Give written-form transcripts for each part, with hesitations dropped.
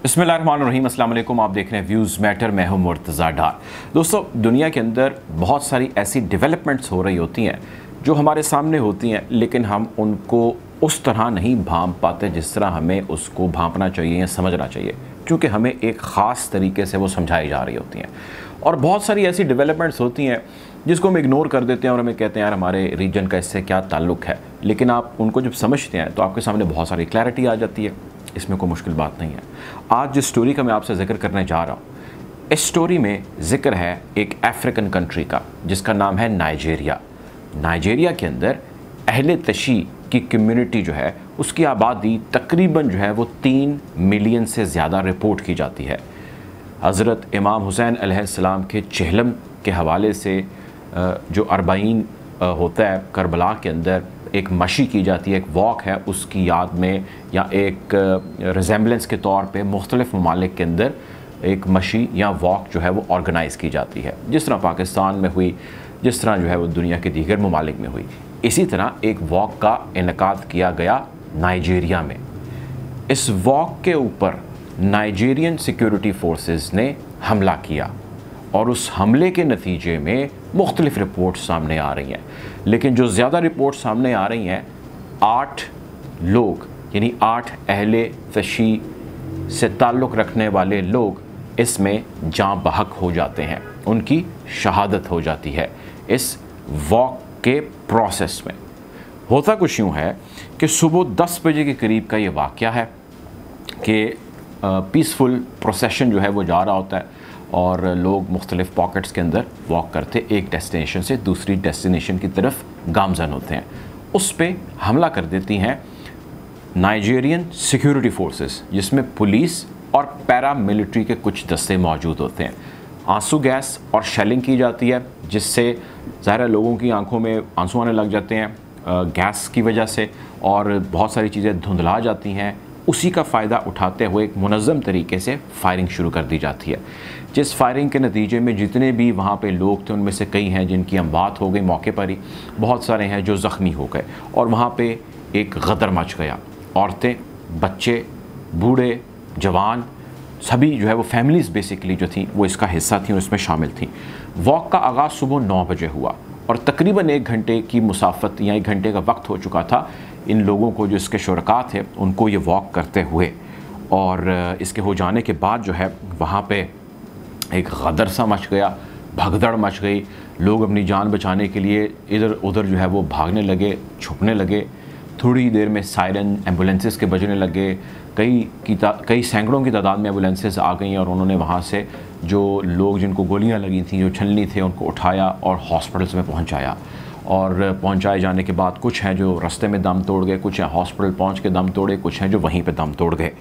बिस्मिल्लाहिर्रहमानिर्रहीम, अस्सलाम वालेकुम। आप देख रहे हैं व्यूज़ मैटर, मैं हूं मुर्तज़ा डार। दोस्तों, दुनिया के अंदर बहुत सारी ऐसी डेवलपमेंट्स हो रही होती हैं जो हमारे सामने होती हैं, लेकिन हम उनको उस तरह नहीं भांप पाते जिस तरह हमें उसको भांपना चाहिए या समझना चाहिए, क्योंकि हमें एक ख़ास तरीके से वो समझाई जा रही होती हैं। और बहुत सारी ऐसी डेवलपमेंट्स होती हैं जिसको हम इग्नोर कर देते हैं और हमें कहते हैं यार हमारे रीजन का इससे क्या ताल्लुक़ है, लेकिन आप उनको जब समझते हैं तो आपके सामने बहुत सारी क्लैरिटी आ जाती है। इसमें कोई मुश्किल बात नहीं है। आज जिस स्टोरी का मैं आपसे जिक्र करने जा रहा हूँ, इस स्टोरी में जिक्र है एक अफ्रीकन कंट्री का जिसका नाम है नाइजीरिया। नाइजीरिया के अंदर अहले तशी की कम्युनिटी जो है उसकी आबादी तकरीबन जो है वो 3 मिलियन से ज़्यादा रिपोर्ट की जाती है। हज़रत इमाम हुसैन अलैहिस्सलाम के चहलम के हवाले से जो अरबाईन होता है करबला के अंदर, एक मशी की जाती है, एक वॉक है उसकी याद में, या एक रिजेम्बलेंस के तौर पे मुख्तलिफ़ ममालिक के अंदर एक मशी या वॉक जो है वो ऑर्गेनाइज़ की जाती है। जिस तरह पाकिस्तान में हुई, जिस तरह जो है वो दुनिया के दीगर ममालिक में हुई, इसी तरह एक वॉक का इनेकाद किया गया नाइजीरिया में। इस वॉक के ऊपर नाइजीरियन सिक्योरिटी फोर्सेस ने हमला किया और उस हमले के नतीजे में मुख्तलिफ़ रिपोर्ट सामने आ रही हैं, लेकिन जो ज़्यादा रिपोर्ट सामने आ रही हैं, 8 लोग यानी 8 अहले तशी से ताल्लुक़ रखने वाले लोग इसमें जाँ बहक हो जाते हैं, उनकी शहादत हो जाती है। इस वॉक के प्रोसेस में होता कुछ यूँ है कि सुबह 10 बजे के करीब का ये वाक़या है कि पीसफुल प्रोसेशन जो है वो जा रहा होता है और लोग मुख्तलिफ़ पॉकेट्स के अंदर वॉक करते एक डेस्टिनेशन से दूसरी डेस्टिनेशन की तरफ गामज़न होते हैं। उस पर हमला कर देती हैं नाइजीरियन सिक्योरिटी फोर्सेस, जिसमें पुलिस और पैरामिलिट्री के कुछ दस्ते मौजूद होते हैं। आंसू गैस और शेलिंग की जाती है, जिससे ज़ाहिर लोगों की आंखों में आंसू आने लग जाते हैं गैस की वजह से, और बहुत सारी चीज़ें धुंधला जाती हैं। उसी का फ़ायदा उठाते हुए एक मुनज़्ज़म तरीके से फायरिंग शुरू कर दी जाती है, जिस फायरिंग के नतीजे में जितने भी वहाँ पे लोग थे उनमें से कई हैं जिनकी अमवात हो गई मौके पर ही, बहुत सारे हैं जो ज़ख्मी हो गए, और वहाँ पे एक गदर मच गया। औरतें, बच्चे, बूढ़े, जवान, सभी जो है वो फैमिलीज़ बेसिकली जो थी वो इसका हिस्सा थी और इसमें शामिल थी। वॉक का आगाज़ सुबह 9 बजे हुआ और तकरीबन 1 घंटे की मुसाफत या 1 घंटे का वक्त हो चुका था इन लोगों को, जो इसके शुरका थे, उनको ये वॉक करते हुए। और इसके हो जाने के बाद जो है वहाँ पे एक गदर सा मच गया, भगदड़ मच गई। लोग अपनी जान बचाने के लिए इधर उधर जो है वो भागने लगे, छुपने लगे। थोड़ी देर में सायरन एम्बुलेंसेस के बजने लगे। कई सैकड़ों की तादाद में एम्बुलेंसेस आ गई और उन्होंने वहाँ से जो लोग जिनको गोलियाँ लगी थी, जो छलनी थे, उनको उठाया और हॉस्पिटल्स में पहुँचाया। और पहुंचाए जाने के बाद कुछ हैं जो रास्ते में दम तोड़ गए, कुछ हैं हॉस्पिटल पहुंच के दम तोड़े, कुछ हैं जो वहीं पे दम तोड़ गए।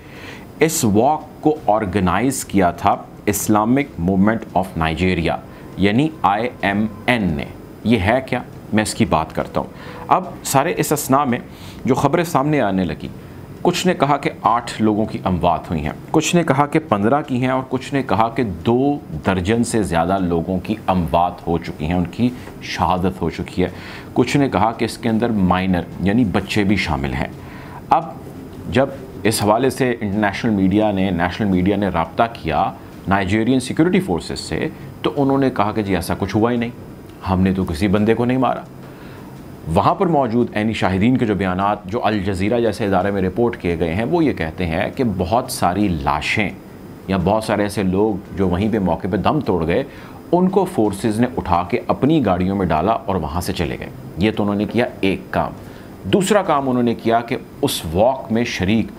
इस वॉक को ऑर्गेनाइज़ किया था इस्लामिक मूवमेंट ऑफ नाइजीरिया यानी IMN ने। ये है क्या, मैं इसकी बात करता हूँ। अब सारे इस असना में जो ख़बरें सामने आने लगी, कुछ ने कहा कि 8 लोगों की अमवात हुई हैं, कुछ ने कहा कि 15 की हैं, और कुछ ने कहा कि 2 दर्जन से ज़्यादा लोगों की अमवात हो चुकी हैं, उनकी शहादत हो चुकी है। कुछ ने कहा कि इसके अंदर माइनर यानी बच्चे भी शामिल हैं। अब जब इस हवाले से नेशनल मीडिया ने रब्ता किया नाइजीरियन सिक्योरिटी फोर्सेस से, तो उन्होंने कहा कि जी ऐसा कुछ हुआ ही नहीं, हमने तो किसी बंदे को नहीं मारा। वहाँ पर मौजूद ऐनी शाहिदीन के जो बयानात जो अल जज़ीरा जैसे इदारे में रिपोर्ट किए गए हैं, वो ये कहते हैं कि बहुत सारी लाशें या बहुत सारे ऐसे लोग जो वहीं पे मौके पे दम तोड़ गए, उनको फोर्सेस ने उठा के अपनी गाड़ियों में डाला और वहाँ से चले गए। ये तो उन्होंने किया एक काम। दूसरा काम उन्होंने किया कि उस वॉक में शरीक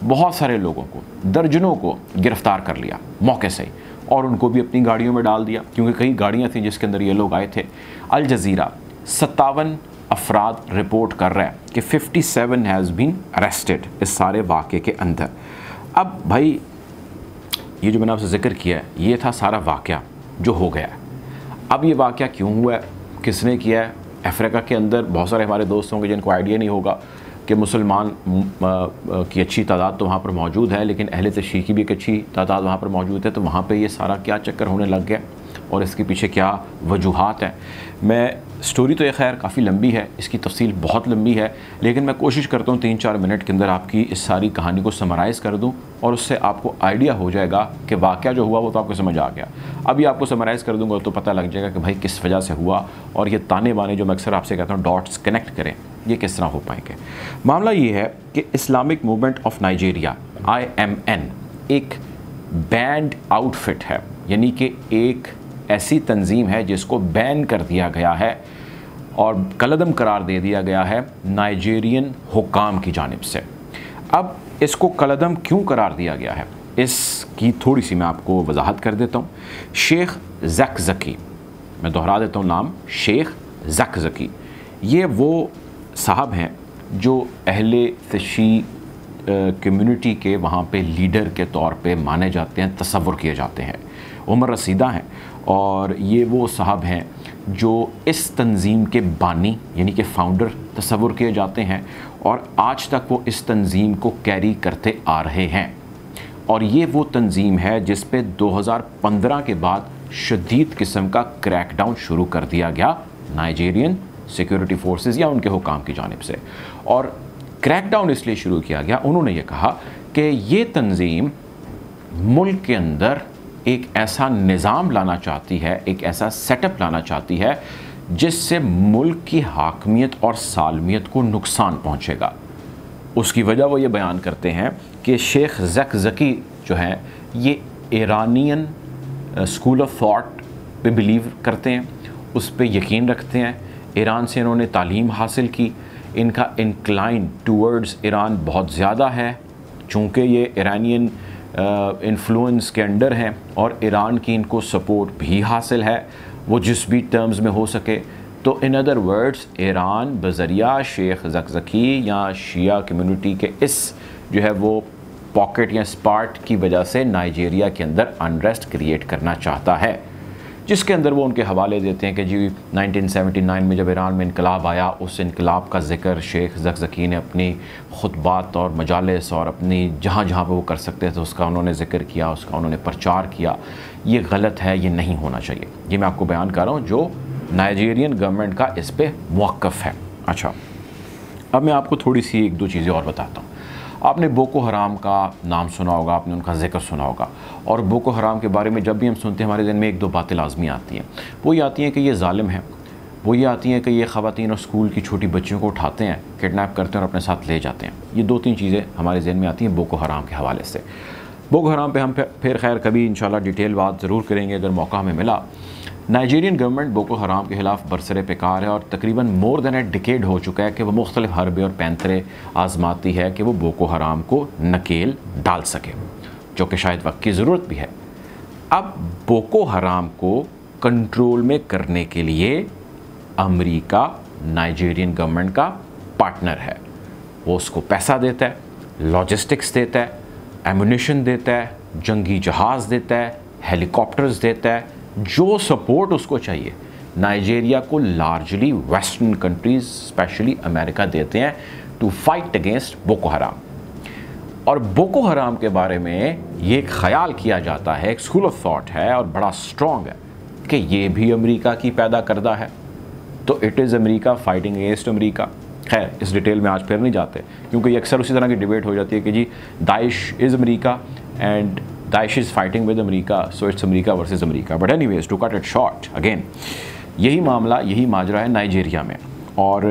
बहुत सारे लोगों को, दर्जनों को गिरफ़्तार कर लिया मौके से ही, और उनको भी अपनी गाड़ियों में डाल दिया, क्योंकि कई गाड़ियाँ थीं जिसके अंदर ये लोग आए थे। अल जज़ीरा 57 अफराद रिपोर्ट कर रहा है कि 57 हैज़ बीन अरेस्टेड इस सारे वाक़े के अंदर। अब भाई ये जो मैंने आपसे ज़िक्र किया है, ये था सारा वाक़या जो हो गया है। अब ये वाक़या क्यों हुआ है, किसने किया है? अफ्रीका के अंदर बहुत सारे हमारे दोस्त होंगे जिनको आइडिया नहीं होगा कि मुसलमान की अच्छी तादाद तो वहाँ पर मौजूद है, लेकिन अहले तशय्युई की भी एक अच्छी तादाद वहाँ पर मौजूद है। तो वहाँ पर ये सारा क्या चक्कर होने लग गया और इसके पीछे क्या वजूहात हैं। मैं स्टोरी तो ये खैर काफ़ी लंबी है, इसकी तफसील बहुत लंबी है, लेकिन मैं कोशिश करता हूँ 3-4 मिनट के अंदर आपकी इस सारी कहानी को समराइज़ कर दूँ और उससे आपको आइडिया हो जाएगा कि वाक़या जो हुआ वो तो आपको समझ आ गया। अभी आपको समराइज़ कर दूँगा तो पता लग जाएगा कि भाई किस वजह से हुआ, और ये ताने बाने जो मैं अक्सर आपसे कहता हूँ डॉट्स कनेक्ट करें, ये किस तरह हो पाएंगे। मामला ये है कि Islamic movement of Nigeria IMN एक बैंड आउटफिट है, यानी कि एक ऐसी तंजीम है जिसको बैन कर दिया गया है और कलअदम करार दे दिया गया है नाइजीरियन हुकाम की जानिब से। अब इसको कलअदम क्यों करार दिया गया है, इसकी थोड़ी सी मैं आपको वजाहत कर देता हूँ। शेख ज़कज़की, मैं दोहरा देता हूँ नाम, शेख ज़कज़की, ये वो साहब हैं जो अहले तशी कम्युनिटी के वहाँ पे लीडर के तौर पे माने जाते हैं, तसव्वुर किए जाते हैं, उम्र रसीदा हैं, और ये वो साहब हैं जो इस तंजीम के बानी यानी कि फ़ाउंडर तसव्वुर किए जाते हैं, और आज तक वो इस तंजीम को कैरी करते आ रहे हैं। और ये वो तंजीम है जिस पे 2015 के बाद शदीद किस्म का क्रैकडाउन शुरू कर दिया गया नाइजीरियन सिक्योरिटी फोर्सेस या उनके हुकाम की जानिब से। और क्रैकडाउन इसलिए शुरू किया गया, उन्होंने ये कहा कि ये तंजीम मुल्क के अंदर एक ऐसा निज़ाम लाना चाहती है, एक ऐसा सेटअप लाना चाहती है जिससे मुल्क की हाकमियत और सालमियत को नुकसान पहुंचेगा। उसकी वजह वो ये बयान करते हैं कि शेख ज़कज़की जो है ये ईरानियन स्कूल ऑफ थॉट पे बिलीव करते हैं, उस पे यकीन रखते हैं। ईरान से इन्होंने तालीम हासिल की, इनका इंक्लाइन टूवर्ड्स ईरान बहुत ज़्यादा है, चूँकि ये ईरानियन इन्फ्लुएंस के अंडर हैं और ईरान की इनको सपोर्ट भी हासिल है, वो जिस भी टर्म्स में हो सके। तो इन अदर वर्ड्स ईरान बज़रिया शेख ज़कज़की या शिया कम्युनिटी के इस जो है वो पॉकेट या स्पार्ट की वजह से नाइजीरिया के अंदर अनरेस्ट क्रिएट करना चाहता है, जिसके अंदर वो उनके हवाले देते हैं कि जी 1979 में जब ईरान में इनकलाब आया, उस इनकलाब का ज़िक्र शेख ज़कज़की ने अपनी खुतबात और मजालिस और अपनी जहाँ जहाँ पे वो कर सकते थे उसका उन्होंने ज़िक्र किया, उसका उन्होंने प्रचार किया। ये गलत है, ये नहीं होना चाहिए। ये मैं आपको बयान कर रहा हूँ जो नाइजीरियन गवर्नमेंट का इस पर मौक़िफ़ है। अच्छा, अब मैं आपको थोड़ी सी 1-2 चीज़ें और बताता हूँ। आपने बोको हराम का नाम सुना होगा, आपने उनका जिक्र सुना होगा, और बोको हराम के बारे में जब भी हम सुनते हैं हमारे ज़हन में 1-2 बातें लाजमी आती हैं। वो ये आती हैं कि ये ज़ालिम है, वो ये आती हैं कि ये ख़वातीन और स्कूल की छोटी बच्चियों को उठाते हैं, किडनैप करते हैं और अपने साथ ले जाते हैं। ये 2-3 चीज़ें हमारे ज़हन में आती हैं बोको हराम के हवाले से। बोको हराम पे हम फिर खैर कभी इंशाल्लाह डिटेल बात ज़रूर करेंगे अगर मौका हमें मिला। नाइजीरियन गवर्नमेंट बोको हराम के ख़िलाफ़ बरसरे पेकार है और तकरीबन मोर दैन ए डिकेड हो चुका है कि वो मुख्तलिफ हरबे और पैंतरे आजमाती है कि वो बोको हराम को नकेल डाल सके, जो कि शायद वक्त की ज़रूरत भी है। अब बोको हराम को कंट्रोल में करने के लिए अमेरिका नाइजीरियन गवर्नमेंट का पार्टनर है। वो उसको पैसा देता है, लॉजिस्टिक्स देता है, एमुनिशन देता है, जंगी जहाज़ देता है, हेलीकॉप्टर्स देता है, जो सपोर्ट उसको चाहिए। नाइजीरिया को largely western countries specially America देते हैं टू फाइट अगेंस्ट बोको हराम। और बोको हराम के बारे में ये एक ख्याल किया जाता है, एक स्कूल ऑफ थॉट है और बड़ा स्ट्रॉन्ग है कि ये भी अमेरिका की पैदा करदा है, तो it is America fighting against America. खैर इस डिटेल में आज फिर नहीं जाते, क्योंकि ये अक्सर उसी तरह की डिबेट हो जाती है कि जी Daesh is America and Daesh is fighting with America, so it's America versus America. But anyways to cut it short, again यही मामला, यही माजरा है नाइजीरिया में। और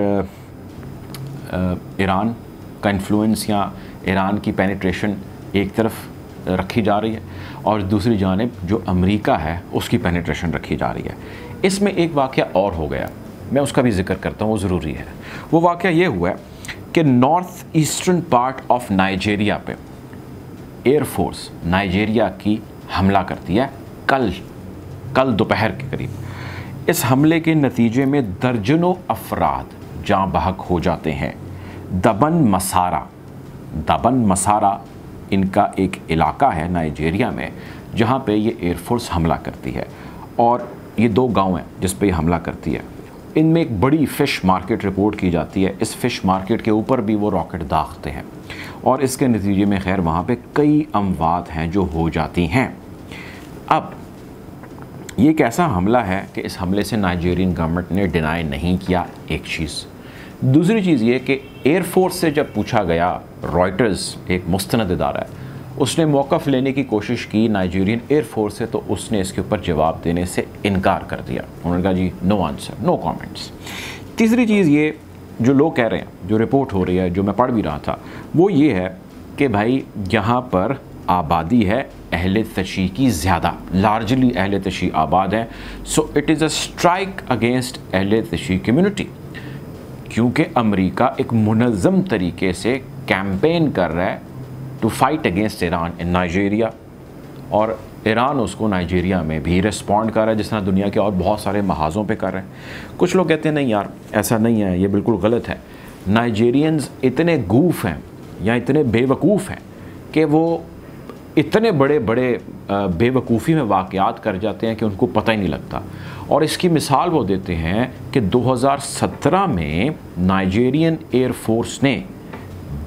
ईरान का इन्फ्लुएंस या ईरान की पेनिट्रेशन एक तरफ रखी जा रही है और दूसरी जानिब जो अमेरिका है उसकी पेनिट्रेशन रखी जा रही है। इसमें एक वाक़या और हो गया, मैं उसका भी जिक्र करता हूँ, वो ज़रूरी है। वो वाक़या ये हुआ कि north eastern part of Nigeria पे एयरफोर्स नाइजीरिया की हमला करती है कल दोपहर के करीब। इस हमले के नतीजे में दर्जनों अफराद जाँ बहक हो जाते हैं। दबन मसारा इनका एक इलाका है नाइजीरिया में जहाँ पे ये एयरफोर्स हमला करती है, और ये 2 गांव हैं जिस पे ये हमला करती है। इनमें एक बड़ी फ़िश मार्केट रिपोर्ट की जाती है, इस फ़िश मार्केट के ऊपर भी वो रॉकेट दागते हैं और इसके नतीजे में खैर वहाँ पे कई अमवात हैं जो हो जाती हैं। अब ये एक ऐसा हमला है कि इस हमले से नाइजीरियन गवर्नमेंट ने डिनाई नहीं किया, एक चीज़। दूसरी चीज़ ये कि एयरफोर्स से जब पूछा गया, रॉयटर्स एक मुस्तनद इदारा है, उसने मौक़िफ़ लेने की कोशिश की नाइजीरियन एयरफोर्स से, तो उसने इसके ऊपर जवाब देने से इनकार कर दिया। उन्होंने कहा जी नो आंसर, नो कमेंट्स। तीसरी चीज़ ये जो लोग कह रहे हैं, जो रिपोर्ट हो रही है, जो मैं पढ़ भी रहा था, वो ये है कि भाई यहाँ पर आबादी है अहले तशी की ज़्यादा, लार्जली अहले तशी आबाद है, so it is a strike against अहले तशी कम्युनिटी, क्योंकि अमेरिका एक मुनज़्ज़म तरीके से कैंपेन कर रहा है to fight against Iran in Nigeria, और ईरान उसको नाइजीरिया में भी रिस्पॉन्ड कर रहा है, जिस तरह दुनिया के और बहुत सारे महाज़ों पे कर रहे हैं। कुछ लोग कहते हैं नहीं यार ऐसा नहीं है, ये बिल्कुल गलत है। नाइजीरियंस इतने गूफ हैं या इतने बेवकूफ़ हैं कि वो इतने बड़े बड़े बेवकूफ़ी में वाक़यात कर जाते हैं कि उनको पता ही नहीं लगता। और इसकी मिसाल वो देते हैं कि 2017 में नाइजीरियन एयरफोर्स ने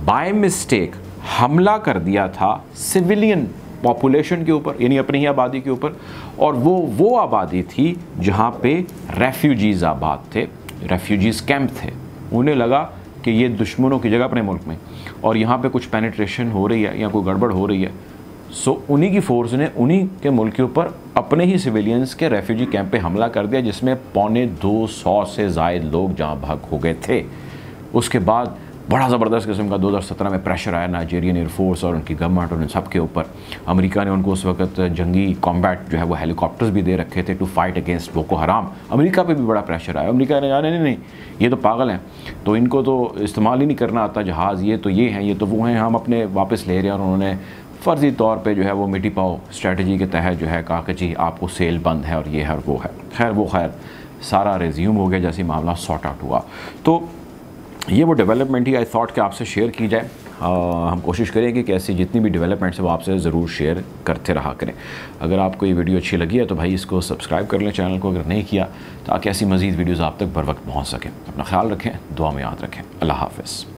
बाय मिस्टेक हमला कर दिया था सिविलियन पॉपुलेशन के ऊपर, यानी अपनी ही आबादी के ऊपर, और वो आबादी थी जहाँ पे रेफ्यूजीज़ आबाद थे, रेफ्यूजीज़ कैंप थे। उन्हें लगा कि ये दुश्मनों की जगह अपने मुल्क में, और यहाँ पे कुछ पेनिट्रेशन हो रही है या कोई गड़बड़ हो रही है, सो उन्हीं की फ़ोर्स ने उन्हीं के मुल्क के ऊपर अपने ही सिविलियंस के रेफ्यूजी कैंप पे हमला कर दिया, जिसमें 250 से ज़ायद लोग जहाँ भाग हो गए थे। उसके बाद बड़ा ज़बरदस्त किस्म का 2017 में प्रेशर आया नाइजीरियन एयरफोर्स और उनकी गवर्नमेंट और इन सब के ऊपर। अमेरिका ने उनको उस वक्त जंगी कॉम्बैट जो है वो हेलीकॉप्टर्स भी दे रखे थे to fight against Boko Haram. America पे भी बड़ा प्रेशर आया। अमेरिका ने कहा नहीं ये तो पागल हैं, तो इनको तो इस्तेमाल ही नहीं करना आता जहाज़, ये तो ये हैं, ये तो वो हैं, हम अपने वापस ले रहे हैं। और उन्होंने फ़र्ज़ी तौर पे जो है वो मिट्टी पाओ स्ट्रेटजी के तहत जो है कहा कि जी आपको सेल बंद है और ये है और वो है। खैर सारा रिज्यूम हो गया जैसे मामला सॉर्ट आउट हुआ। तो ये वो डेवलपमेंट ही आई थॉट कि आपसे शेयर की जाए। हम कोशिश करेंगे कि ऐसी जितनी भी डेवलपमेंट्स है वो आपसे ज़रूर शेयर करते रहा करें। अगर आपको ये वीडियो अच्छी लगी है तो भाई इसको सब्सक्राइब कर लें चैनल को, अगर नहीं किया, ताकि ऐसी मज़ीद वीडियोज़ आप तक बर वक्त पहुँच सकें। अपना ख्याल रखें, दुआ में याद रखें। अल्लाह हाफ़िज़।